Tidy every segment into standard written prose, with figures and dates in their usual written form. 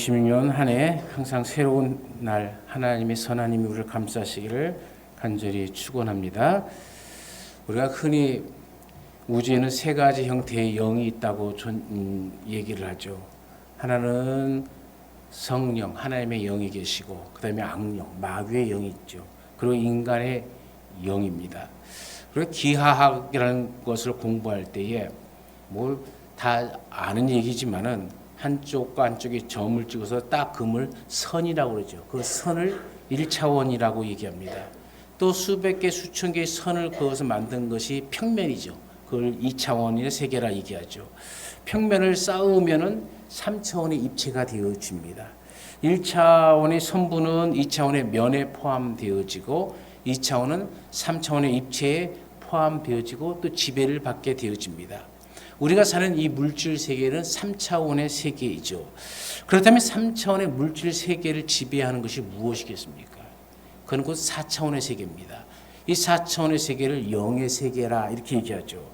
2016년 한 해 항상 새로운 날 하나님의 선하님이 우리를 감싸시기를 간절히 축원합니다. 우리가 흔히 우주에는 세 가지 형태의 영이 있다고 얘기를 하죠. 하나는 성령, 하나님의 영이 계시고, 그 다음에 악령, 마귀의 영이 있죠. 그리고 인간의 영입니다. 그리고 기하학이라는 것을 공부할 때에 뭐 다 아는 얘기지만은 한쪽과 한쪽에 점을 찍어서 딱 그을 선이라고 그러죠. 그 선을 1차원이라고 얘기합니다. 또 수백 개, 수천 개의 선을 그어서 만든 것이 평면이죠. 그걸 2차원의 세계라 얘기하죠. 평면을 쌓으면은 3차원의 입체가 되어집니다. 1차원의 선부는 2차원의 면에 포함되어지고 2차원은 3차원의 입체에 포함되어지고 또 지배를 받게 되어집니다. 우리가 사는 이 물질 세계는 3차원의 세계이죠. 그렇다면 3차원의 물질 세계를 지배하는 것이 무엇이겠습니까? 그건 곧 4차원의 세계입니다. 이 4차원의 세계를 영의 세계라 이렇게 얘기하죠.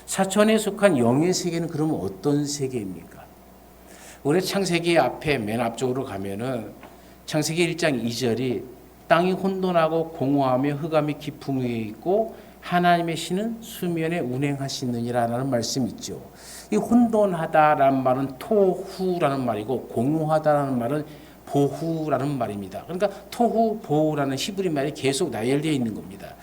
4차원에 속한 영의 세계는 그러면 어떤 세계입니까? 우리 창세기 앞에 맨 앞쪽으로 가면은 창세기 1장 2절이 땅이 혼돈하고 공허하며 흑암이 깊음 위에 있고 하나님의 신은 수면에 운행하시느니라는 말씀이 있죠. 이 혼돈하다라는 말은 토후라는 말이고 공허하다라는 말은 보후라는 말입니다. 그러니까 토후 보후라는 히브리 말이 계속 나열되어 있는 겁니다.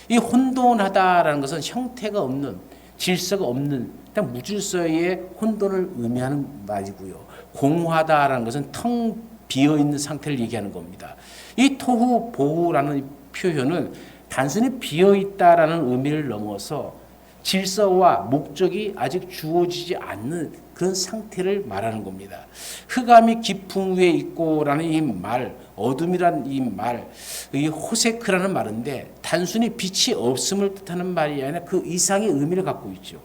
이 혼돈하다라는 것은 형태가 없는, 질서가 없는 그냥 무질서의 혼돈을 의미하는 말이고요. 공허하다라는 것은 텅 비어 있는 상태를 얘기하는 겁니다. 이 토후 보후라는 표현은 단순히 비어있다라는 의미를 넘어서 질서와 목적이 아직 주어지지 않는 그런 상태를 말하는 겁니다. 흑암이 깊음 위에 있고라는 이 말, 어둠이라는 이 말, 이 호세크라는 말인데 단순히 빛이 없음을 뜻하는 말이 아니라 그 이상의 의미를 갖고 있죠.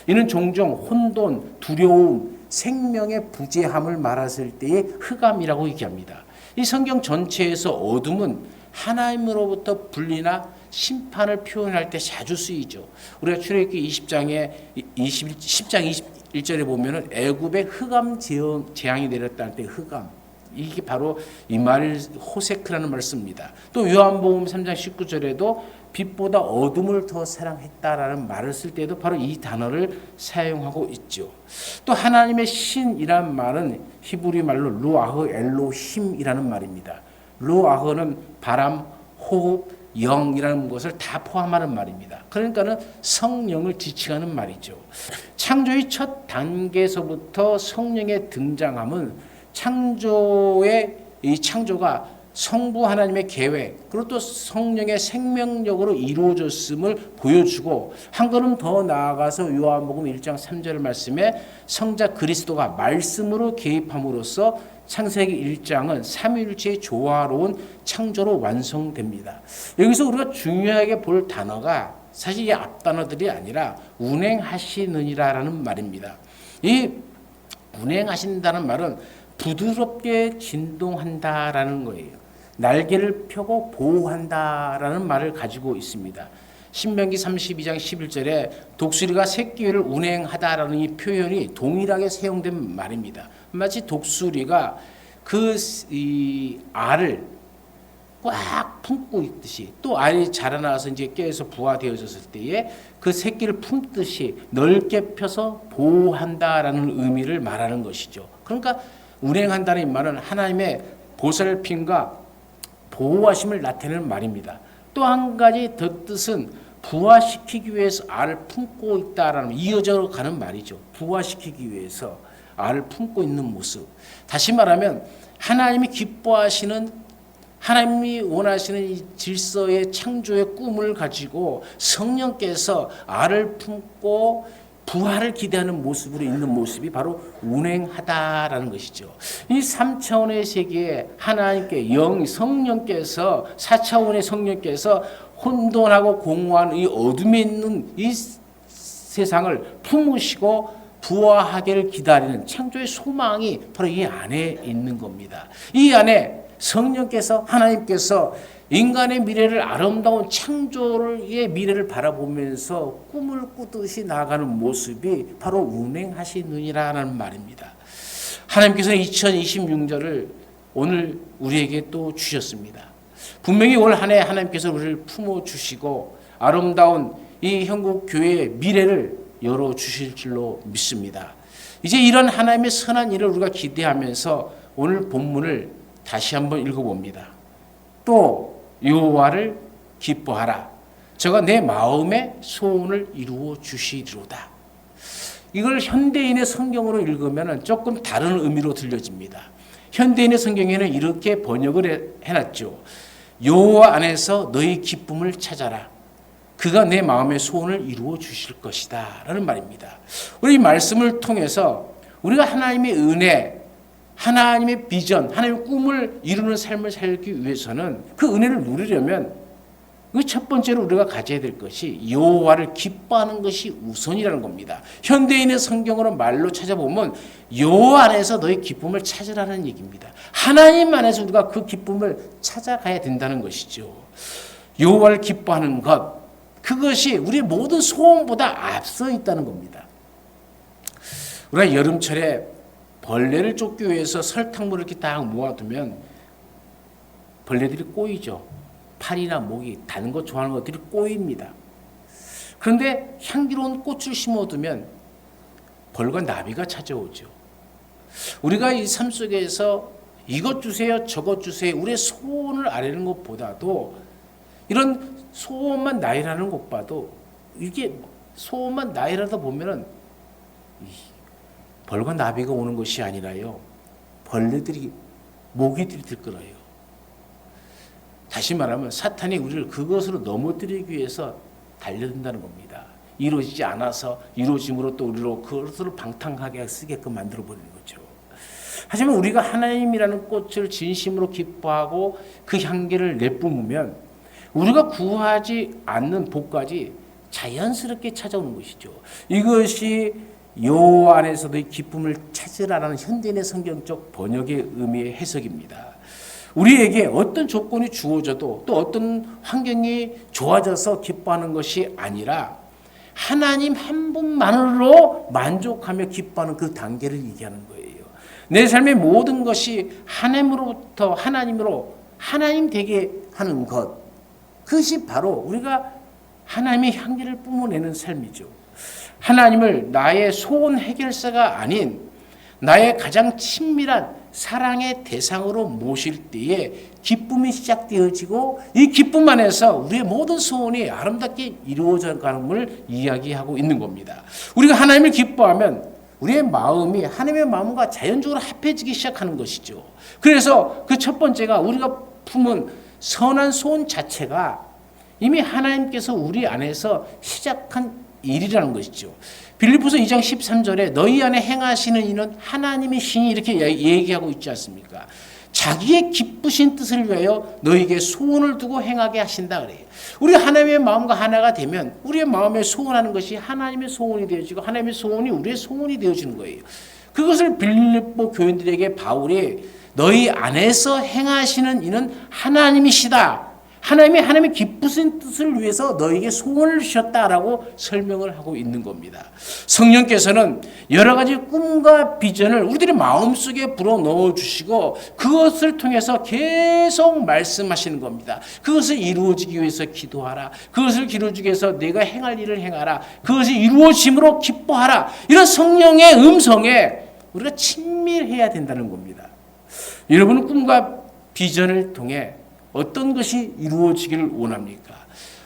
이는 종종 혼돈, 두려움, 생명의 부재함을 말했을 때의 흑암이라고 얘기합니다. 이 성경 전체에서 어둠은 하나님으로부터 분리나 심판을 표현할 때 자주 쓰이죠. 우리가 출애굽기 10장 21절에 보면은 애굽에 흑암 재앙이 내렸다는 때 흑암. 이게 바로 이 말을 호세크라는 말을 씁니다. 또 요한복음 3장 19절에도 빛보다 어둠을 더 사랑했다라는 말을 쓸 때도 바로 이 단어를 사용하고 있죠. 또 하나님의 신이란 말은 히브리 말로 루아흐 엘로힘이라는 말입니다. 루아흐는 바람, 호흡, 영이라는 것을 다 포함하는 말입니다. 그러니까는 성령을 지칭하는 말이죠. 창조의 첫 단계에서부터 성령의 등장함은 창조의 이 창조가 성부 하나님의 계획 그리고 또 성령의 생명력으로 이루어졌음을 보여주고 한 걸음 더 나아가서 요한복음 1장 3절 말씀에 성자 그리스도가 말씀으로 개입함으로써 창세기 1장은 삼위일체의 조화로운 창조로 완성됩니다. 여기서 우리가 중요하게 볼 단어가 사실 이 앞단어들이 아니라 운행하시느니라라는 말입니다. 이 운행하신다는 말은 부드럽게 진동한다라는 거예요. 날개를 펴고 보호한다라는 말을 가지고 있습니다. 신명기 32장 11절에 독수리가 새끼를 운행하다라는 이 표현이 동일하게 사용된 말입니다. 마치 독수리가 이 알을 꽉 품고 있듯이 또 알이 자라나서 이제 깨서 부화되어졌을 때에 그 새끼를 품듯이 넓게 펴서 보호한다라는 의미를 말하는 것이죠. 그러니까 운행한다는 말은 하나님의 보살핌과 보호하심을 나타내는 말입니다. 또 한 가지 더 뜻은 부화시키기 위해서 알을 품고 있다라는 이어져 가는 말이죠. 부화시키기 위해서 알을 품고 있는 모습. 다시 말하면 하나님이 기뻐하시는 하나님이 원하시는 이 질서의 창조의 꿈을 가지고 성령께서 알을 품고 부활을 기대하는 모습으로 있는 모습이 바로 운행하다라는 것이죠. 이 3차원의 세계에 하나님께 성령께서 4차원의 성령께서 혼돈하고 공허한 이 어둠에 있는 이 세상을 품으시고 부화하기를 기다리는 창조의 소망이 바로 이 안에 있는 겁니다. 이 안에 성령께서 하나님께서 인간의 미래를 아름다운 창조의 미래를 바라보면서 꿈을 꾸듯이 나아가는 모습이 바로 운행하시느니라는 말입니다. 하나님께서는 2026년을 오늘 우리에게 또 주셨습니다. 분명히 올 한 해 하나님께서 우리를 품어주시고 아름다운 이 한국교회의 미래를 열어주실 줄로 믿습니다. 이제 이런 하나님의 선한 일을 우리가 기대하면서 오늘 본문을 다시 한번 읽어봅니다. 또 여호와를 기뻐하라. 저가 내 마음의 소원을 이루어 주시리로다. 이걸 현대인의 성경으로 읽으면 조금 다른 의미로 들려집니다. 현대인의 성경에는 이렇게 번역을 해놨죠. 여호와 안에서 너희 기쁨을 찾아라. 그가 내 마음의 소원을 이루어 주실 것이다 라는 말입니다. 우리 이 말씀을 통해서 우리가 하나님의 은혜, 하나님의 비전, 하나님의 꿈을 이루는 삶을 살기 위해서는 그 은혜를 누리려면 그 첫 번째로 우리가 가져야 될 것이 여호와를 기뻐하는 것이 우선이라는 겁니다. 현대인의 성경으로 말로 찾아보면 여호와 안에서 너희 기쁨을 찾으라는 얘기입니다. 하나님 안에서 우리가 그 기쁨을 찾아가야 된다는 것이죠. 여호와를 기뻐하는 것, 그것이 우리의 모든 소원보다 앞서 있다는 겁니다. 우리가 여름철에 벌레를 쫓기 위해서 설탕물을 이렇게 딱 모아두면 벌레들이 꼬이죠. 팔이나 목이 단 거 좋아하는 것들이 꼬입니다. 그런데 향기로운 꽃을 심어두면 벌과 나비가 찾아오죠. 우리가 이 삶 속에서 이것 주세요, 저것 주세요, 우리의 소원을 아뢰는 것보다도 이런 소원만 나열하는 것봐도 이게 소원만 나열하다 보면은 벌과 나비가 오는 것이 아니라요, 벌레들이, 모기들이 들끓어요. 다시 말하면 사탄이 우리를 그것으로 넘어뜨리기 위해서 달려든다는 겁니다. 이루어지지 않아서 이루어짐으로 또 우리로 그것을 방탕하게 쓰게끔 만들어버리는 거죠. 하지만 우리가 하나님이라는 꽃을 진심으로 기뻐하고 그 향기를 내뿜으면 우리가 구하지 않는 복까지 자연스럽게 찾아오는 것이죠. 이것이 여호와 안에서도 기쁨을 찾으라는 현대인의 성경적 번역의 의미의 해석입니다. 우리에게 어떤 조건이 주어져도 또 어떤 환경이 좋아져서 기뻐하는 것이 아니라 하나님 한 분만으로 만족하며 기뻐하는 그 단계를 얘기하는 거예요. 내 삶의 모든 것이 하나님으로부터 하나님으로 하나님 되게 하는 것, 그것이 바로 우리가 하나님의 향기를 뿜어내는 삶이죠. 하나님을 나의 소원 해결사가 아닌 나의 가장 친밀한 사랑의 대상으로 모실 때에 기쁨이 시작되어지고 이 기쁨 안에서 우리의 모든 소원이 아름답게 이루어져 가는 걸 이야기하고 있는 겁니다. 우리가 하나님을 기뻐하면 우리의 마음이 하나님의 마음과 자연적으로 합해지기 시작하는 것이죠. 그래서 그 첫 번째가 우리가 품은 선한 소원 자체가 이미 하나님께서 우리 안에서 시작한 일이라는 것이죠. 빌립보서 2장 13절에 너희 안에 행하시는 이는 하나님의 신이 이렇게 얘기하고 있지 않습니까? 자기의 기쁘신 뜻을 위하여 너희에게 소원을 두고 행하게 하신다 그래요. 우리 하나님의 마음과 하나가 되면 우리의 마음에 소원하는 것이 하나님의 소원이 되어지고 하나님의 소원이 우리의 소원이 되어지는 거예요. 그것을 빌립보 교인들에게 바울이 너희 안에서 행하시는 이는 하나님이시다. 하나님의 기쁘신 뜻을 위해서 너에게 소원을 주셨다라고 설명을 하고 있는 겁니다. 성령께서는 여러 가지 꿈과 비전을 우리들의 마음속에 불어넣어 주시고 그것을 통해서 계속 말씀하시는 겁니다. 그것을 이루어지기 위해서 기도하라. 그것을 이루어지기 위해서 내가 행할 일을 행하라. 그것이 이루어짐으로 기뻐하라. 이런 성령의 음성에 우리가 친밀해야 된다는 겁니다. 여러분은 꿈과 비전을 통해 어떤 것이 이루어지기를 원합니까?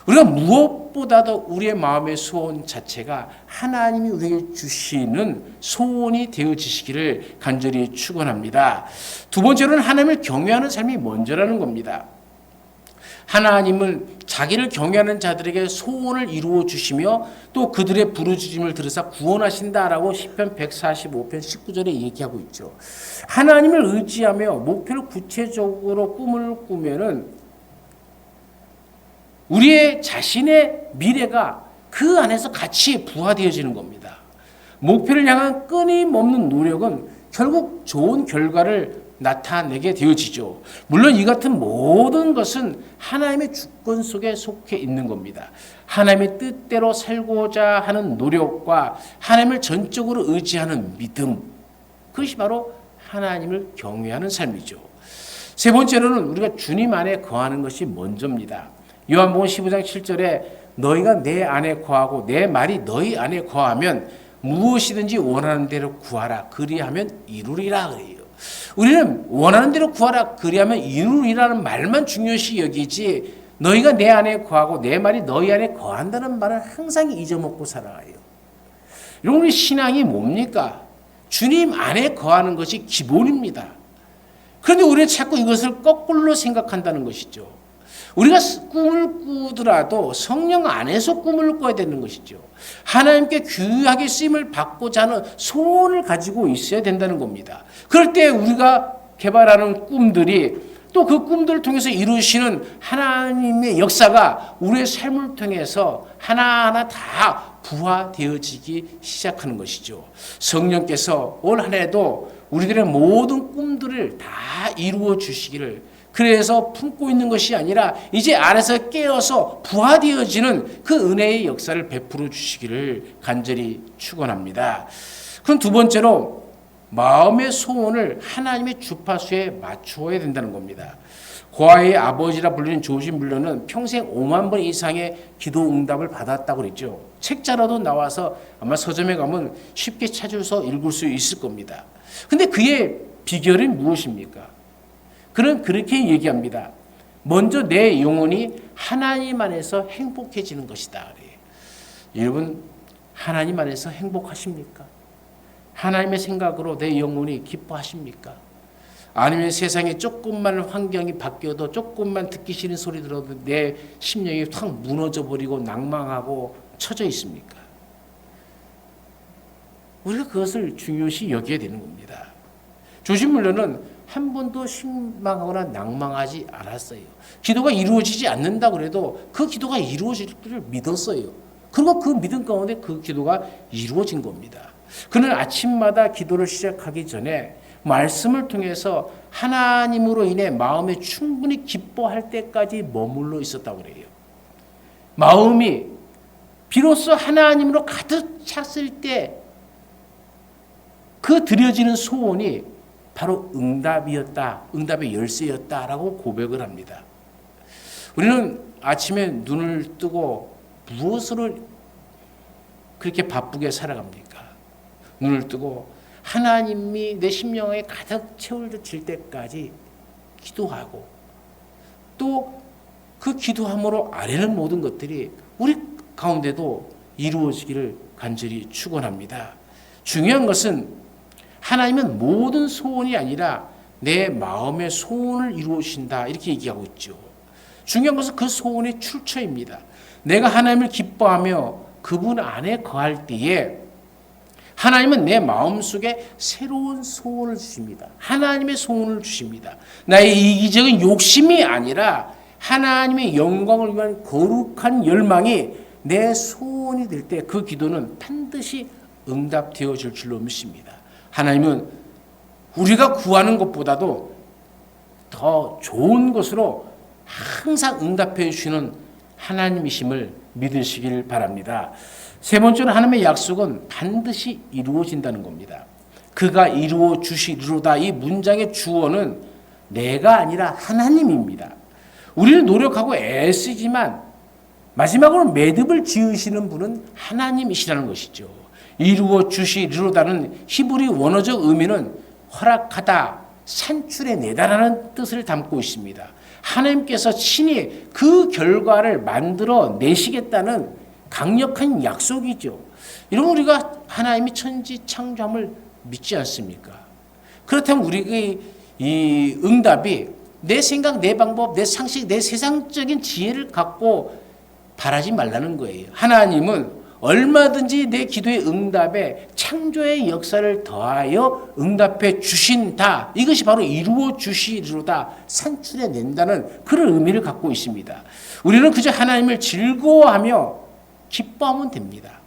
우리가 무엇보다도 우리의 마음의 소원 자체가 하나님이 우리에게 주시는 소원이 되어지시기를 간절히 축원합니다. 두 번째로는 하나님을 경외하는 삶이 먼저라는 겁니다. 하나님은 자기를 경외하는 자들에게 소원을 이루어 주시며 또 그들의 부르짖음을 들으사 구원하신다라고 시편 145편 19절에 얘기하고 있죠. 하나님을 의지하며 목표를 구체적으로 꿈을 꾸면은 우리의 자신의 미래가 그 안에서 같이 부화되어지는 겁니다. 목표를 향한 끊임없는 노력은 결국 좋은 결과를 나타내게 되어지죠. 물론 이 같은 모든 것은 하나님의 주권 속에 속해 있는 겁니다. 하나님의 뜻대로 살고자 하는 노력과 하나님을 전적으로 의지하는 믿음, 그것이 바로 하나님을 경외하는 삶이죠. 세 번째로는 우리가 주님 안에 거하는 것이 먼저입니다. 요한복음 15장 7절에 너희가 내 안에 거하고 내 말이 너희 안에 거하면 무엇이든지 원하는 대로 구하라 그리하면 이루리라 그래요. 우리는 원하는 대로 구하라 그리하면 이루리라는 말만 중요시 여기지 너희가 내 안에 거하고 내 말이 너희 안에 거한다는 말을 항상 잊어먹고 살아가요. 여러분 신앙이 뭡니까? 주님 안에 거하는 것이 기본입니다. 그런데 우리는 자꾸 이것을 거꾸로 생각한다는 것이죠. 우리가 꿈을 꾸더라도 성령 안에서 꿈을 꿔야 되는 것이죠. 하나님께 귀하게 쓰임을 받고자 하는 소원을 가지고 있어야 된다는 겁니다. 그럴 때 우리가 개발하는 꿈들이 또 그 꿈들을 통해서 이루시는 하나님의 역사가 우리의 삶을 통해서 하나하나 다 부화되어지기 시작하는 것이죠. 성령께서 올 한 해도 우리들의 모든 꿈들을 다 이루어 주시기를 그래서 품고 있는 것이 아니라 이제 안에서 깨어서 부화되어지는 그 은혜의 역사를 베풀어 주시기를 간절히 축원합니다. 그럼 두 번째로 마음의 소원을 하나님의 주파수에 맞추어야 된다는 겁니다. 고아의 아버지라 불리는 조지 뮬러는 평생 5만 번 이상의 기도 응답을 받았다고 그랬죠. 책자라도 나와서 아마 서점에 가면 쉽게 찾아서 읽을 수 있을 겁니다. 근데 그의 비결이 무엇입니까? 그는 그렇게 얘기합니다. 먼저 내 영혼이 하나님 안에서 행복해지는 것이다. 그래요. 여러분 하나님 안에서 행복하십니까? 하나님의 생각으로 내 영혼이 기뻐하십니까? 아니면 세상에 조금만 환경이 바뀌어도 조금만 듣기 싫은 소리 들어도 내 심령이 확 무너져 버리고 낭망하고 처져 있습니까? 우리가 그것을 중요시 여겨야 되는 겁니다. 조지 뮬러는 한 번도 실망하거나 낭망하지 않았어요. 기도가 이루어지지 않는다 그래도 그 기도가 이루어질 줄 믿었어요. 그리고 그 믿음 가운데 그 기도가 이루어진 겁니다. 그는 아침마다 기도를 시작하기 전에 말씀을 통해서 하나님으로 인해 마음에 충분히 기뻐할 때까지 머물러 있었다고 그래요. 마음이 비로소 하나님으로 가득 찼을 때 그 드려지는 소원이 바로 응답이었다. 응답의 열쇠였다라고 고백을 합니다. 우리는 아침에 눈을 뜨고 무엇으로 그렇게 바쁘게 살아갑니까? 눈을 뜨고 하나님이 내 심령에 가득 채워질 때까지 기도하고 또 그 기도함으로 아뢰는 모든 것들이 우리 가운데도 이루어지기를 간절히 축원합니다. 중요한 것은 하나님은 모든 소원이 아니라 내 마음의 소원을 이루어진다 이렇게 얘기하고 있죠. 중요한 것은 그 소원의 출처입니다. 내가 하나님을 기뻐하며 그분 안에 거할 때에 하나님은 내 마음속에 새로운 소원을 주십니다. 하나님의 소원을 주십니다. 나의 이기적인 욕심이 아니라 하나님의 영광을 위한 거룩한 열망이 내 소원이 될 때 그 기도는 반드시 응답되어질 줄로 믿습니다. 하나님은 우리가 구하는 것보다도 더 좋은 것으로 항상 응답해 주시는 하나님이심을 믿으시길 바랍니다. 세 번째로 하나님의 약속은 반드시 이루어진다는 겁니다. 그가 이루어 주시리로다 이 문장의 주어는 내가 아니라 하나님입니다. 우리는 노력하고 애쓰지만 마지막으로 매듭을 지으시는 분은 하나님이시라는 것이죠. 이루어 주시리로다는 히브리 원어적 의미는 허락하다, 산출해 내다라는 뜻을 담고 있습니다. 하나님께서 친히 그 결과를 만들어 내시겠다는 강력한 약속이죠. 이러면 우리가 하나님이 천지 창조함을 믿지 않습니까? 그렇다면 우리의 이 응답이 내 생각, 내 방법, 내 상식, 내 세상적인 지혜를 갖고 바라지 말라는 거예요. 하나님은 얼마든지 내 기도의 응답에 창조의 역사를 더하여 응답해 주신다. 이것이 바로 이루어 주시리로다. 산출해 낸다는 그런 의미를 갖고 있습니다. 우리는 그저 하나님을 즐거워하며 기뻐하면 됩니다.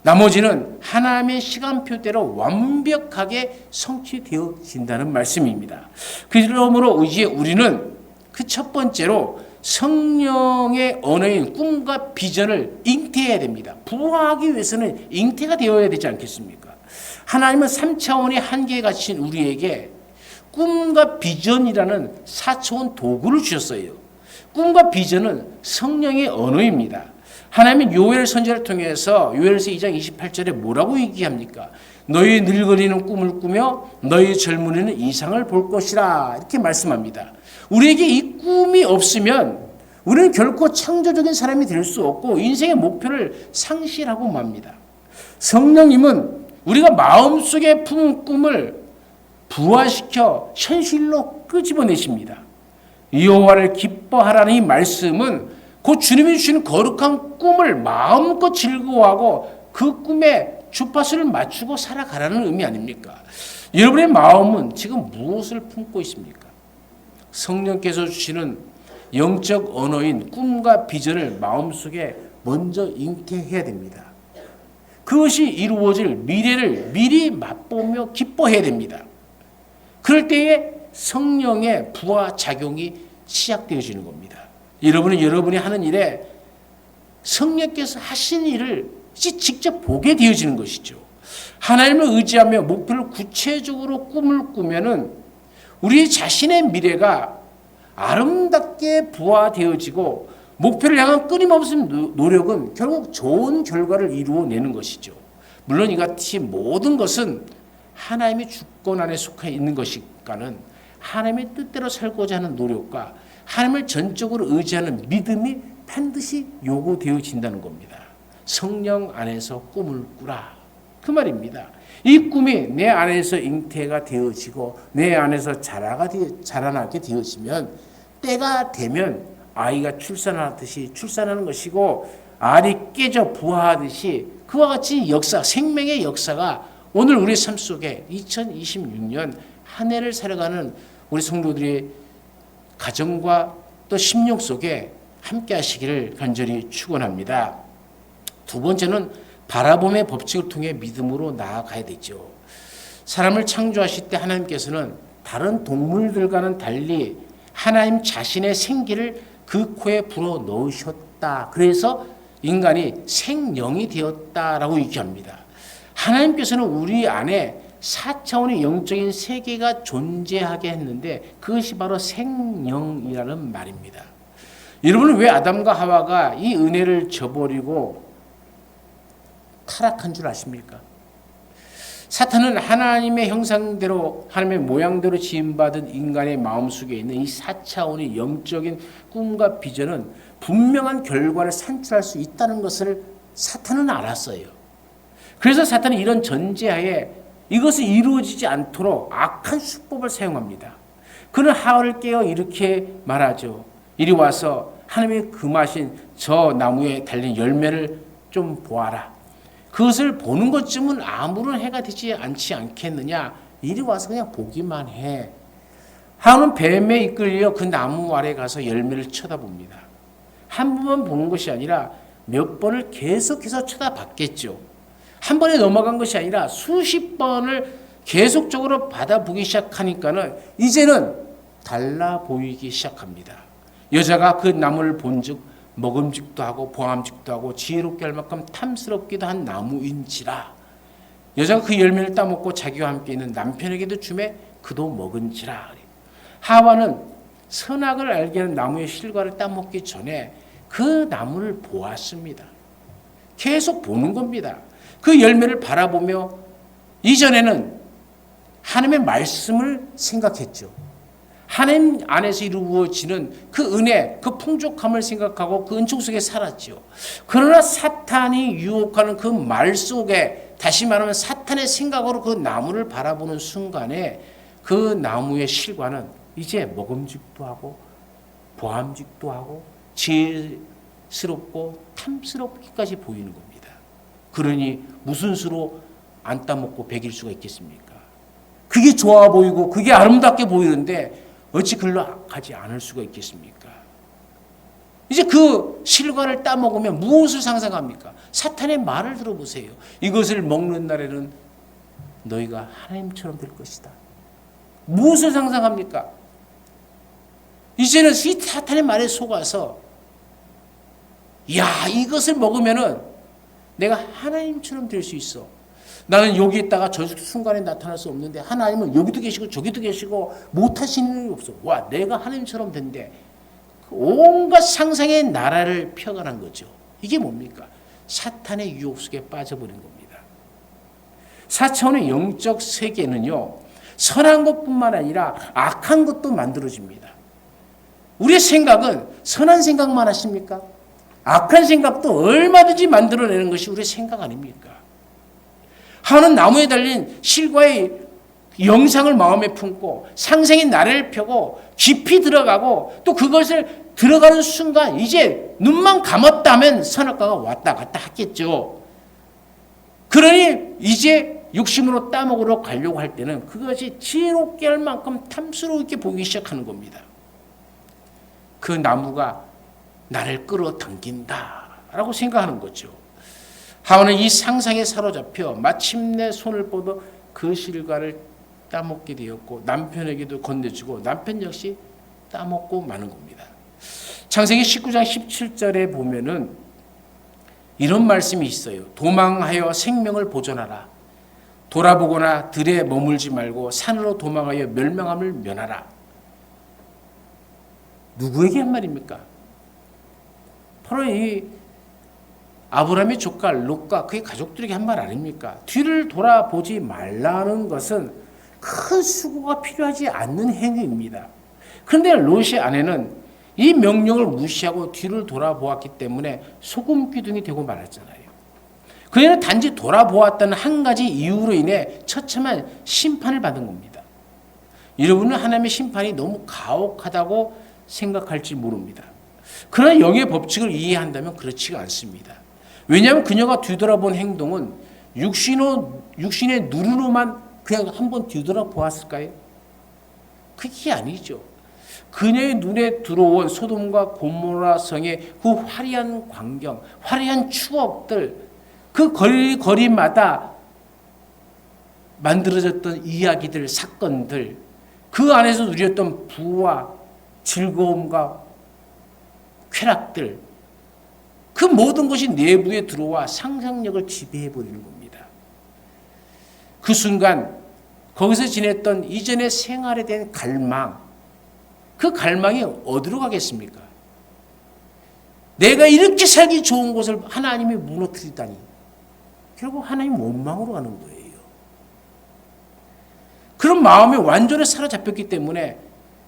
나머지는 하나님의 시간표대로 완벽하게 성취되어진다는 말씀입니다. 그러므로 이제 우리는 그 첫 번째로 성령의 언어인 꿈과 비전을 잉태해야 됩니다. 부화하기 위해서는 잉태가 되어야 되지 않겠습니까? 하나님은 3차원의 한계에 갇힌 우리에게 꿈과 비전이라는 4차원 도구를 주셨어요. 꿈과 비전은 성령의 언어입니다. 하나님은 요엘 선지자를 통해서 요엘서 2장 28절에 뭐라고 얘기합니까? 너희 늙은이는 꿈을 꾸며 너희 젊은이는 이상을 볼 것이라 이렇게 말씀합니다. 우리에게 이 꿈이 없으면 우리는 결코 창조적인 사람이 될 수 없고 인생의 목표를 상실하고 맙니다. 성령님은 우리가 마음속에 품은 꿈을 부화시켜 현실로 끄집어내십니다. 여호와를 기뻐하라는 이 말씀은 곧 주님이 주시는 거룩한 꿈을 마음껏 즐거워하고 그 꿈에 주파수를 맞추고 살아가라는 의미 아닙니까? 여러분의 마음은 지금 무엇을 품고 있습니까? 성령께서 주시는 영적 언어인 꿈과 비전을 마음속에 먼저 잉태해야 됩니다. 그것이 이루어질 미래를 미리 맛보며 기뻐해야 됩니다. 그럴 때에 성령의 부하 작용이 시작되어지는 겁니다. 여러분은 여러분이 하는 일에 성령께서 하신 일을 직접 보게 되어지는 것이죠. 하나님을 의지하며 목표를 구체적으로 꿈을 꾸면은 우리 자신의 미래가 아름답게 부화되어지고 목표를 향한 끊임없는 노력은 결국 좋은 결과를 이루어내는 것이죠. 물론 이같이 모든 것은 하나님의 주권 안에 속해 있는 것이니까는 하나님의 뜻대로 살고자 하는 노력과 하나님을 전적으로 의지하는 믿음이 반드시 요구되어진다는 겁니다. 성령 안에서 꿈을 꾸라. 그 말입니다. 이 꿈이 내 안에서 잉태가 되어지고 내 안에서 자라나게 되어지면 때가 되면 아이가 출산하듯이 출산하는 것이고 알이 깨져 부화하듯이 그와 같이 역사, 생명의 역사가 오늘 우리 삶 속에 2026년 한 해를 살아가는 우리 성도들의 가정과 또 심령 속에 함께 하시기를 간절히 축원합니다. 두 번째는 바라봄의 법칙을 통해 믿음으로 나아가야 되죠. 사람을 창조하실 때 하나님께서는 다른 동물들과는 달리 하나님 자신의 생기를 그 코에 불어 넣으셨다. 그래서 인간이 생명이 되었다라고 얘기합니다. 하나님께서는 우리 안에 4차원의 영적인 세계가 존재하게 했는데 그것이 바로 생명이라는 말입니다. 여러분은 왜 아담과 하와가 이 은혜를 저버리고 타락한 줄 아십니까? 사탄은 하나님의 형상대로 하나님의 모양대로 지음받은 인간의 마음속에 있는 이 4차원의 영적인 꿈과 비전은 분명한 결과를 산출할 수 있다는 것을 사탄은 알았어요. 그래서 사탄은 이런 전제하에 이것이 이루어지지 않도록 악한 수법을 사용합니다. 그는 하와를 깨어 이렇게 말하죠. 이리 와서 하나님의 금하신 저 나무에 달린 열매를 좀 보아라. 그것을 보는 것쯤은 아무런 해가 되지 않지 않겠느냐. 이리 와서 그냥 보기만 해. 하와는 뱀에 이끌려 그 나무 아래 가서 열매를 쳐다봅니다. 한 번만 보는 것이 아니라 몇 번을 계속해서 쳐다봤겠죠. 한 번에 넘어간 것이 아니라 수십 번을 계속적으로 받아보기 시작하니까는 이제는 달라 보이기 시작합니다. 여자가 그 나무를 본즉 먹음직도 하고 보암직도 하고 지혜롭게 할 만큼 탐스럽기도 한 나무인지라. 여자가 그 열매를 따먹고 자기와 함께 있는 남편에게도 주매 그도 먹은지라. 하와는 선악을 알게 하는 나무의 실과를 따먹기 전에 그 나무를 보았습니다. 계속 보는 겁니다. 그 열매를 바라보며 이전에는 하나님의 말씀을 생각했죠. 하나님 안에서 이루어지는 그 은혜, 그 풍족함을 생각하고 그 은총 속에 살았죠. 그러나 사탄이 유혹하는 그 말 속에, 다시 말하면 사탄의 생각으로 그 나무를 바라보는 순간에 그 나무의 실과는 이제 먹음직도 하고 보암직도 하고 지혜스럽고 탐스럽기까지 보이는 겁니다. 그러니 무슨 수로 안 따먹고 배길 수가 있겠습니까? 그게 좋아 보이고 그게 아름답게 보이는데 어찌 글로 가지 않을 수가 있겠습니까? 이제 그 실과를 따먹으면 무엇을 상상합니까? 사탄의 말을 들어보세요. 이것을 먹는 날에는 너희가 하나님처럼 될 것이다. 무엇을 상상합니까? 이제는 이 사탄의 말에 속아서 야, 이것을 먹으면은 내가 하나님처럼 될 수 있어. 나는 여기 있다가 저 순간에 나타날 수 없는데 하나님은 여기도 계시고 저기도 계시고 못하시는 일이 없어. 와, 내가 하나님처럼 된대. 온갖 상상의 나라를 펴가는 거죠. 이게 뭡니까? 사탄의 유혹 속에 빠져버린 겁니다. 4차원의 영적 세계는요, 선한 것뿐만 아니라 악한 것도 만들어집니다. 우리의 생각은 선한 생각만 하십니까? 악한 생각도 얼마든지 만들어내는 것이 우리의 생각 아닙니까? 하나는 나무에 달린 실과의 영상을 마음에 품고 상생의 나래를 펴고 깊이 들어가고 또 그것을 들어가는 순간 이제 눈만 감았다면 선악과가 왔다 갔다 하겠죠. 그러니 이제 육심으로 따먹으러 가려고 할 때는 그것이 지혜롭게 할 만큼 탐스럽게 보이기 시작하는 겁니다. 그 나무가 나를 끌어당긴다라고 생각하는 거죠. 하와는 이 상상에 사로잡혀 마침내 손을 뻗어 그 실과를 따먹게 되었고 남편에게도 건네주고 남편 역시 따먹고 마는 겁니다. 창세기 19장 17절에 보면은 이런 말씀이 있어요. 도망하여 생명을 보존하라. 돌아보거나 들에 머물지 말고 산으로 도망하여 멸망함을 면하라. 누구에게 한 말입니까? 바로 이 아브라함의 조카 롯과 그의 가족들에게 한 말 아닙니까? 뒤를 돌아보지 말라는 것은 큰 수고가 필요하지 않는 행위입니다. 그런데 롯의 아내는 이 명령을 무시하고 뒤를 돌아보았기 때문에 소금 기둥이 되고 말았잖아요. 그녀는 단지 돌아보았다는 한 가지 이유로 인해 처참한 심판을 받은 겁니다. 여러분은 하나님의 심판이 너무 가혹하다고 생각할지 모릅니다. 그러나 영의 법칙을 이해한다면 그렇지가 않습니다. 왜냐하면 그녀가 뒤돌아본 행동은 육신의 눈으로만 그냥 한번 뒤돌아보았을까요? 그게 아니죠. 그녀의 눈에 들어온 소돔과 고모라 성의 그 화려한 광경, 화려한 추억들, 그 거리마다 만들어졌던 이야기들, 사건들, 그 안에서 누렸던 부와 즐거움과 쾌락들, 그 모든 것이 내부에 들어와 상상력을 지배해버리는 겁니다. 그 순간 거기서 지냈던 이전의 생활에 대한 갈망, 그 갈망이 어디로 가겠습니까? 내가 이렇게 살기 좋은 곳을 하나님이 무너뜨리다니 결국 하나님 원망으로 가는 거예요. 그런 마음이 완전히 사로잡혔기 때문에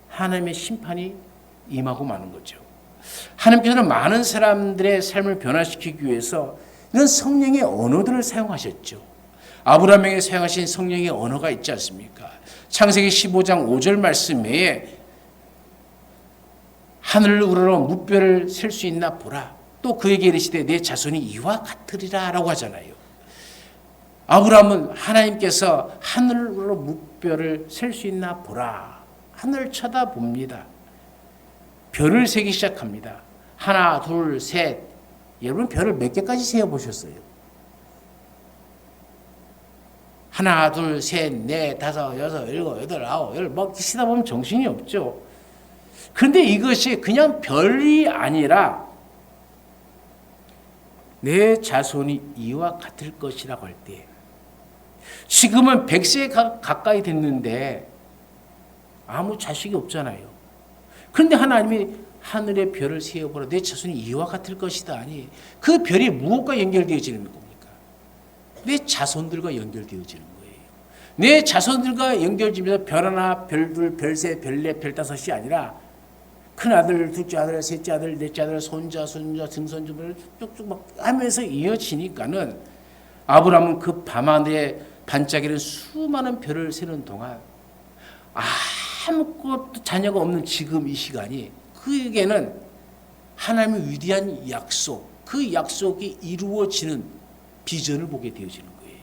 하나님의 심판이 임하고 마는 거죠. 하나님께서는 많은 사람들의 삶을 변화시키기 위해서 이런 성령의 언어들을 사용하셨죠. 아브라함에게 사용하신 성령의 언어가 있지 않습니까? 창세기 15장 5절 말씀에 하늘을 우러러 무뼈를 셀 수 있나 보라. 또 그에게 이르시되 내 자손이 이와 같으리라 라고 하잖아요. 아브라함은 하나님께서 하늘을 우러러 무뼈를 셀 수 있나 보라. 하늘을 쳐다봅니다. 별을 세기 시작합니다. 하나, 둘, 셋. 여러분 별을 몇 개까지 세어보셨어요? 하나, 둘, 셋, 넷, 다섯, 여섯, 일곱, 여덟, 아홉, 열, 막 치다 보면 정신이 없죠. 그런데 이것이 그냥 별이 아니라 내 자손이 이와 같을 것이라고 할 때, 지금은 100세 가까이 됐는데 아무 자식이 없잖아요. 그런데 하나님이 하늘의 별을 세어보라. 내 자손이 이와 같을 것이다. 아니, 그 별이 무엇과 연결되어지는 겁니까? 내 자손들과 연결되어지는 거예요. 내 자손들과 연결되면서 별 하나, 별 둘, 별 셋, 별 넷, 별 다섯이 아니라 큰아들, 둘째 아들, 셋째 아들, 넷째 아들, 손자, 손자, 증손주를 쭉쭉 막 하면서 이어지니까는 아브라함은 그 밤하늘에 반짝이는 수많은 별을 세는 동안 아무것도 자녀가 없는 지금 이 시간이 그에게는 하나님의 위대한 약속, 그 약속이 이루어지는 비전을 보게 되어지는 거예요.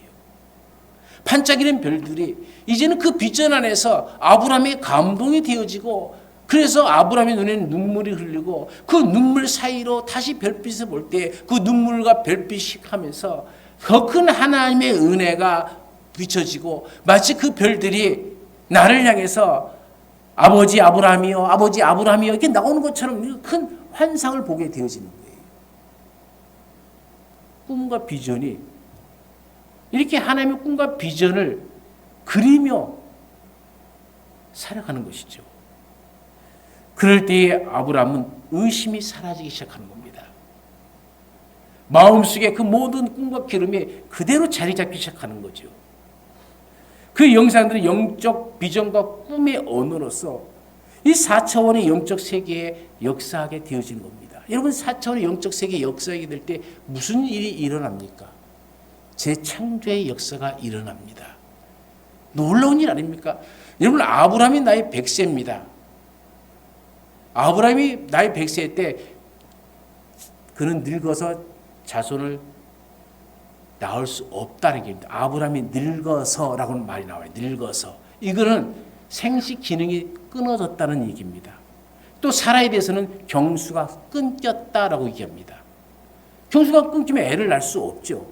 반짝이는 별들이 이제는 그 비전 안에서 아브라함의 감동이 되어지고, 그래서 아브라함의 눈에는 눈물이 흘리고 그 눈물 사이로 다시 별빛을 볼 때 그 눈물과 별빛이 하면서 더 큰 하나님의 은혜가 비춰지고, 마치 그 별들이 나를 향해서 아버지 아브라함이요, 아버지 아브라함이요 이렇게 나오는 것처럼 큰 환상을 보게 되어지는 거예요. 꿈과 비전이 이렇게 하나님의 꿈과 비전을 그리며 살아가는 것이죠. 그럴 때에 아브라함은 의심이 사라지기 시작하는 겁니다. 마음속에 그 모든 꿈과 기름이 그대로 자리 잡기 시작하는 거죠. 그 영상들은 영적 비전과 꿈의 언어로서 이 4차원의 영적 세계에 역사하게 되어지는 겁니다. 여러분 4차원의 영적 세계에 역사하게 될 때 무슨 일이 일어납니까? 재창조의 역사가 일어납니다. 놀라운 일 아닙니까? 여러분 아브라함이 나이 100세입니다. 아브라함이 나이 100세 때 그는 늙어서 자손을 낳을 수 없다는 얘기입니다. 아브라함이 늙어서라고는 말이 나와요. 늙어서. 이거는 생식 기능이 끊어졌다는 얘기입니다. 또 사라에 대해서는 경수가 끊겼다라고 얘기합니다. 경수가 끊기면 애를 낳을 수 없죠.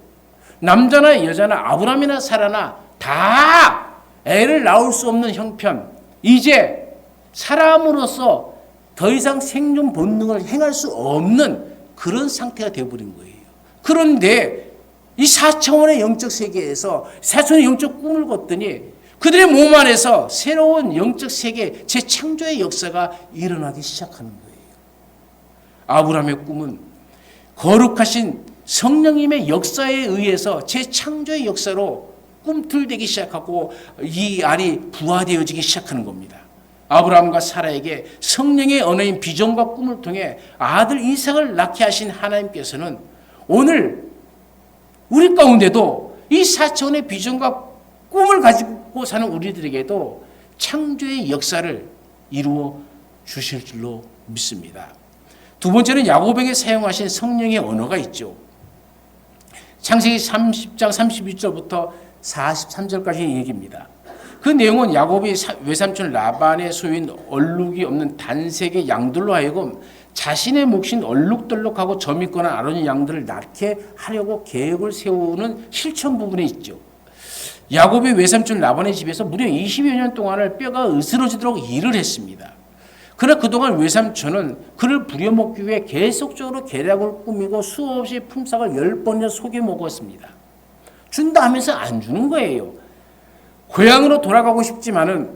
남자나 여자나 아브라함이나 사라나 다 애를 낳을 수 없는 형편. 이제 사람으로서 더 이상 생존 본능을 행할 수 없는 그런 상태가 되어버린 거예요. 그런데 이 4차원의 영적 세계에서 4차원의 영적 꿈을 꿨더니 그들의 몸 안에서 새로운 영적 세계 재창조의 역사가 일어나기 시작하는 거예요. 아브라함의 꿈은 거룩하신 성령님의 역사에 의해서 재창조의 역사로 꿈틀대기 시작하고 이 알이 부화되어지기 시작하는 겁니다. 아브라함과 사라에게 성령의 언어인 비전과 꿈을 통해 아들 이삭을 낳게 하신 하나님께서는 오늘 우리 가운데도 이 4차원의 비전과 꿈을 가지고 사는 우리들에게도 창조의 역사를 이루어 주실 줄로 믿습니다. 두 번째는 야고보에게 사용하신 성령의 언어가 있죠. 창세기 30장 32절부터 43절까지의 얘기입니다. 그 내용은 야곱이 외삼촌 라반의 소유인 얼룩이 없는 단색의 양들로 하여금 자신의 몫인 얼룩덜룩하고 점 있거나 아론의 양들을 낳게 하려고 계획을 세우는 실천 부분에 있죠. 야곱이 외삼촌 라반의 집에서 무려 20여 년 동안을 뼈가 으스러지도록 일을 했습니다. 그러나 그동안 외삼촌은 그를 부려먹기 위해 계속적으로 계략을 꾸미고 수없이 품삯을 10번이나 속여 먹었습니다. 준다 하면서 안 주는 거예요. 고향으로 돌아가고 싶지만은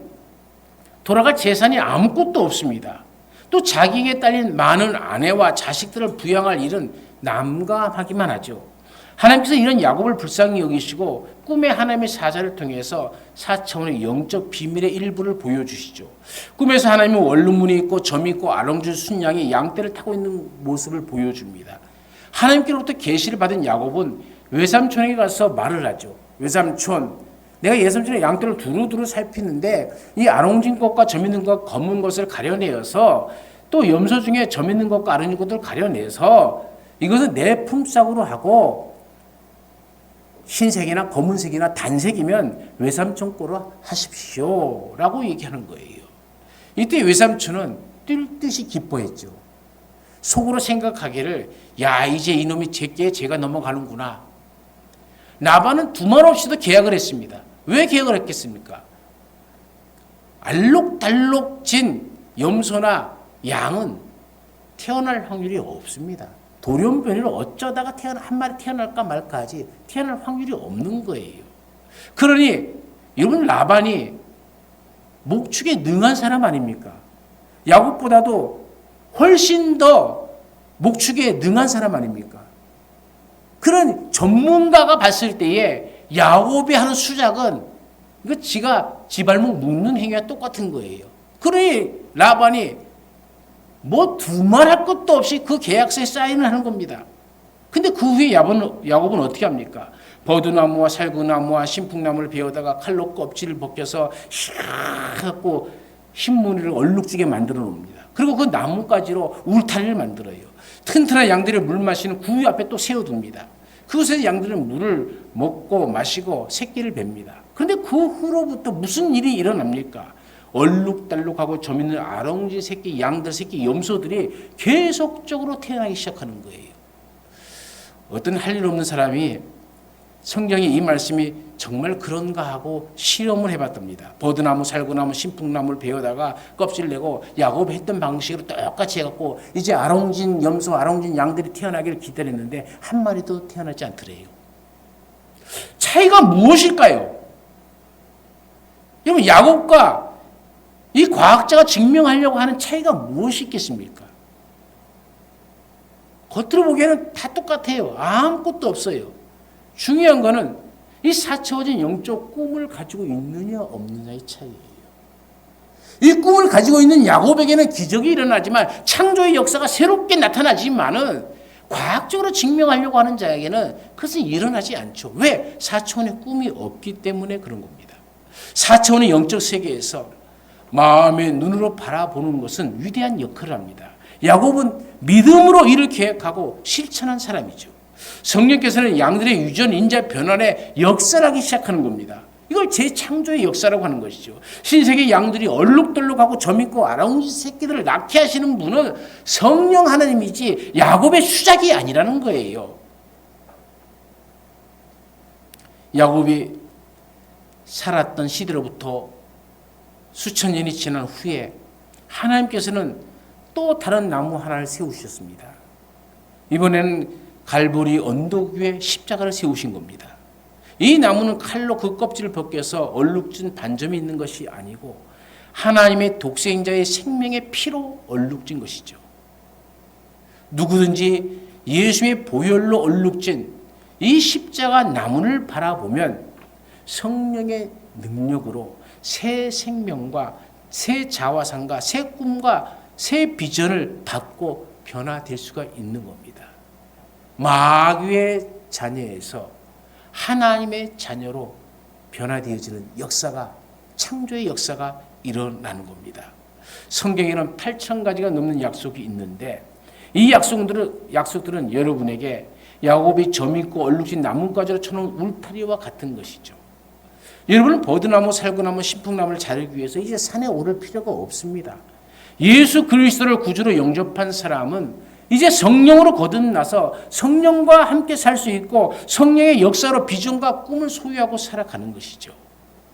돌아갈 재산이 아무것도 없습니다. 또 자기에게 딸린 많은 아내와 자식들을 부양할 일은 남감하기만 하죠. 하나님께서 이런 야곱을 불쌍히 여기시고 꿈의 하나님의 사자를 통해서 4차원의 영적 비밀의 일부를 보여주시죠. 꿈에서 하나님은 원룸문이 있고 점이 있고 아롱주 순양이 양떼를 타고 있는 모습을 보여줍니다. 하나님께로부터 계시를 받은 야곱은 외삼촌에게 가서 말을 하죠. 외삼촌, 내가 예삼촌의 양떼를 두루두루 살피는데 이 아롱진 것과 점 있는 것 검은 것을 가려내어서 또 염소 중에 점 있는 것과 아롱진 것을 가려내서 이것은 내 품삯으로 하고 흰색이나 검은색이나 단색이면 외삼촌 거로 하십시오 라고 얘기하는 거예요. 이때 외삼촌은 뛸 듯이 기뻐했죠. 속으로 생각하기를 야 이제 이놈이 제게 제가 넘어가는구나. 라반은 두말 없이도 계약을 했습니다. 왜 계약을 했겠습니까? 알록달록진 염소나 양은 태어날 확률이 없습니다. 돌연변이를 어쩌다가 한 마리 태어날까 말까 하지 태어날 확률이 없는 거예요. 그러니 여러분 라반이 목축에 능한 사람 아닙니까? 야곱보다도 훨씬 더 목축에 능한 사람 아닙니까? 그런 전문가가 봤을 때에 야곱이 하는 수작은 이거 지가 지 발목 묶는 행위와 똑같은 거예요. 그러니 라반이 뭐 두말할 것도 없이 그 계약서에 사인을 하는 겁니다. 근데 그 후에 야곱은 어떻게 합니까? 버드나무와 살구나무와 신풍나무를 베어다가 칼로 껍질을 벗겨서 휘하고 흰무늬를 얼룩지게 만들어 놓습니다. 그리고 그 나뭇가지로 울타리를 만들어요. 튼튼한 양들이 물 마시는 구유 앞에 또 세워둡니다. 그곳에서 양들은 물을 먹고 마시고 새끼를 뵙니다. 그런데 그 후로부터 무슨 일이 일어납니까? 얼룩달룩하고 점 있는 아롱지 새끼, 양들 새끼, 염소들이 계속적으로 태어나기 시작하는 거예요. 어떤 할 일 없는 사람이 성경에 이 말씀이 정말 그런가 하고 실험을 해봤답니다. 버드나무, 살구나무, 신풍나무를 베어다가 껍질 내고 야곱이 했던 방식으로 똑같이 해갖고 이제 아롱진 염소, 아롱진 양들이 태어나기를 기다렸는데 한 마리도 태어나지 않더래요. 차이가 무엇일까요? 여러분, 야곱과 이 과학자가 증명하려고 하는 차이가 무엇이 있겠습니까? 겉으로 보기에는 다 똑같아요. 아무것도 없어요. 중요한 거는 이 사차원적인 영적 꿈을 가지고 있느냐 없느냐의 차이예요. 이 꿈을 가지고 있는 야곱에게는 기적이 일어나지만 창조의 역사가 새롭게 나타나지만은 과학적으로 증명하려고 하는 자에게는 그것은 일어나지 않죠. 왜? 4차원의 꿈이 없기 때문에 그런 겁니다. 4차원의 영적 세계에서 마음의 눈으로 바라보는 것은 위대한 역할을 합니다. 야곱은 믿음으로 이를 계획하고 실천한 사람이죠. 성령께서는 양들의 유전, 인자, 변환에 역사하기 시작하는 겁니다. 이걸 재창조의 역사라고 하는 것이죠. 신세계 양들이 얼룩덜룩하고 점있고 아랑우지 새끼들을 낳게 하시는 분은 성령 하나님이지 야곱의 수작이 아니라는 거예요. 야곱이 살았던 시대로부터 수천 년이 지난 후에 하나님께서는 또 다른 나무 하나를 세우셨습니다. 이번에는 갈보리 언덕 위에 십자가를 세우신 겁니다. 이 나무는 칼로 그 껍질을 벗겨서 얼룩진 반점이 있는 것이 아니고 하나님의 독생자의 생명의 피로 얼룩진 것이죠. 누구든지 예수의 보혈로 얼룩진 이 십자가 나무를 바라보면 성령의 능력으로 새 생명과 새 자화상과 새 꿈과 새 비전을 받고 변화될 수가 있는 겁니다. 마귀의 자녀에서 하나님의 자녀로 변화되어지는 역사가, 창조의 역사가 일어나는 겁니다. 성경에는 8,000가지가 넘는 약속이 있는데 이 약속들은 여러분에게 야곱이 점있고 얼룩진 나뭇가지로 쳐놓은 울타리와 같은 것이죠. 여러분은 버드나무, 살구나무, 신풍나무를 자르기 위해서 이제 산에 오를 필요가 없습니다. 예수 그리스도를 구주로 영접한 사람은 이제 성령으로 거듭나서 성령과 함께 살 수 있고 성령의 역사로 비전과 꿈을 소유하고 살아가는 것이죠.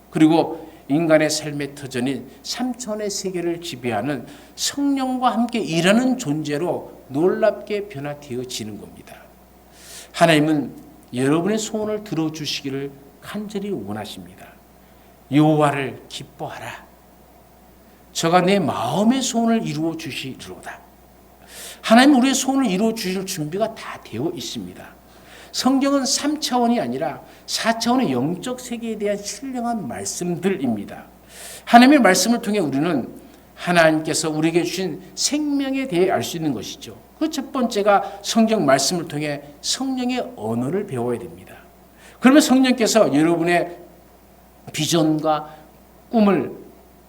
그리고 인간의 삶의 터전인 삼천의 세계를 지배하는 성령과 함께 일하는 존재로 놀랍게 변화되어지는 겁니다. 하나님은 여러분의 소원을 들어주시기를 간절히 원하십니다. 여호와를 기뻐하라. 저가 내 마음의 소원을 이루어 주시리로다. 하나님 우리의 소원을 이루어 주실 준비가 다 되어 있습니다. 성경은 3차원이 아니라 4차원의 영적 세계에 대한 신령한 말씀들입니다. 하나님의 말씀을 통해 우리는 하나님께서 우리에게 주신 생명에 대해 알 수 있는 것이죠. 그 첫 번째가 성경 말씀을 통해 성령의 언어를 배워야 됩니다. 그러면 성령께서 여러분의 비전과 꿈을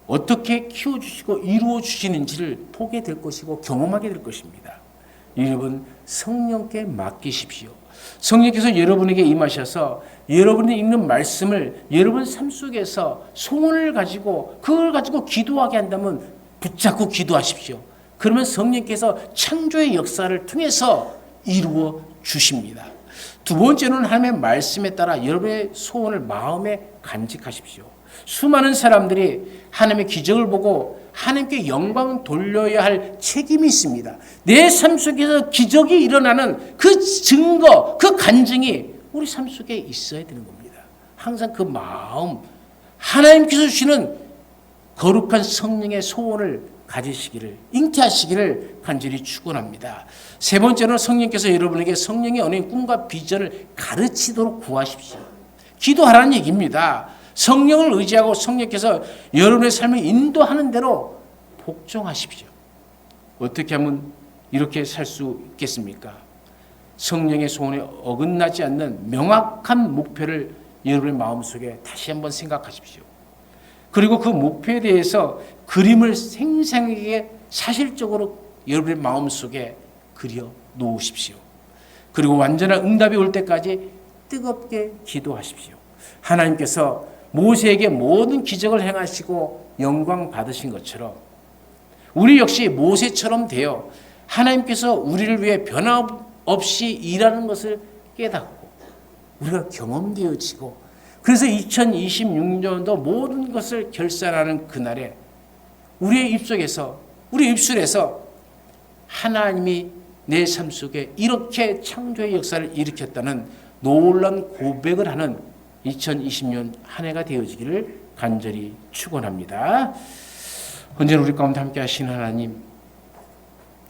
어떻게 키워주시고 이루어주시는지를 보게 될 것이고 경험하게 될 것입니다. 여러분 성령께 맡기십시오. 성령께서 여러분에게 임하셔서 여러분이 읽는 말씀을 여러분 삶 속에서 소원을 가지고 그걸 가지고 기도하게 한다면 붙잡고 기도하십시오. 그러면 성령께서 창조의 역사를 통해서 이루어 주십니다. 두 번째는 하나님의 말씀에 따라 여러분의 소원을 마음에 간직하십시오. 수많은 사람들이 하나님의 기적을 보고 하나님께 영광을 돌려야 할 책임이 있습니다. 내 삶 속에서 기적이 일어나는 그 증거, 그 간증이 우리 삶 속에 있어야 되는 겁니다. 항상 그 마음, 하나님께서 주시는 거룩한 성령의 소원을 가지시기를, 잉태하시기를 간절히 축원합니다. 세 번째는 성령께서 여러분에게 성령의 언어인 꿈과 비전을 가르치도록 구하십시오. 기도하라는 얘기입니다. 성령을 의지하고 성령께서 여러분의 삶을 인도하는 대로 복종하십시오. 어떻게 하면 이렇게 살 수 있겠습니까? 성령의 소원에 어긋나지 않는 명확한 목표를 여러분의 마음속에 다시 한번 생각하십시오. 그리고 그 목표에 대해서 그림을 생생하게 사실적으로 여러분의 마음속에 그려 놓으십시오. 그리고 완전한 응답이 올 때까지 뜨겁게 기도하십시오. 하나님께서 모세에게 모든 기적을 행하시고 영광 받으신 것처럼 우리 역시 모세처럼 되어 하나님께서 우리를 위해 변함없이 일하는 것을 깨닫고 우리가 경험되어지고 그래서 2026년도 모든 것을 결산하는 그날에 우리의 입속에서 우리 입술에서 하나님이 내 삶 속에 이렇게 창조의 역사를 일으켰다는 놀라운 고백을 하는 2020년 한 해가 되어지기를 간절히 축원합니다. 언제나 우리 가운데 함께 하신 하나님,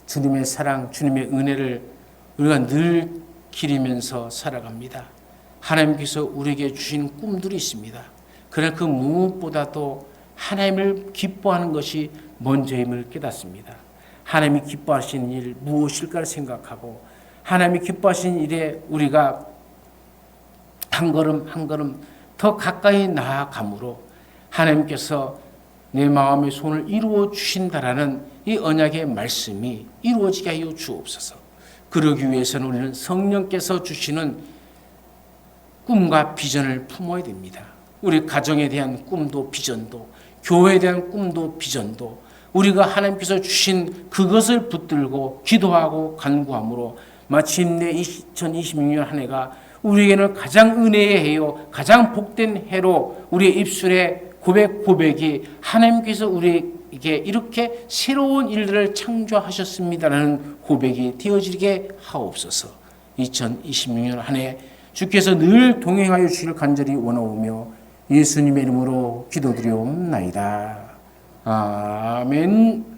주님의 사랑, 주님의 은혜를 우리가 늘 기리면서 살아갑니다. 하나님께서 우리에게 주신 꿈들이 있습니다. 그러나 그 무엇보다도 하나님을 기뻐하는 것이 먼저임을 깨닫습니다. 하나님이 기뻐하시는 일 무엇일까를 생각하고 하나님이 기뻐하시는 일에 우리가 한 걸음 한 걸음 더 가까이 나아감으로 하나님께서 내 마음의 손을 이루어 주신다라는 이 언약의 말씀이 이루어지게 하여 주옵소서. 그러기 위해서는 우리는 성령께서 주시는 꿈과 비전을 품어야 됩니다. 우리 가정에 대한 꿈도 비전도, 교회에 대한 꿈도 비전도 우리가 하나님께서 주신 그것을 붙들고 기도하고 간구함으로 마침내 2026년 한 해가 우리에게는 가장 은혜의 해요, 가장 복된 해로 우리의 입술에 고백이 하나님께서 우리에게 이렇게 새로운 일들을 창조하셨습니다라는 고백이 되어지게 하옵소서. 2026년 한 해 주께서 늘 동행하여 주시기를 간절히 원하오며 예수님의 이름으로 기도드리옵나이다. 아멘.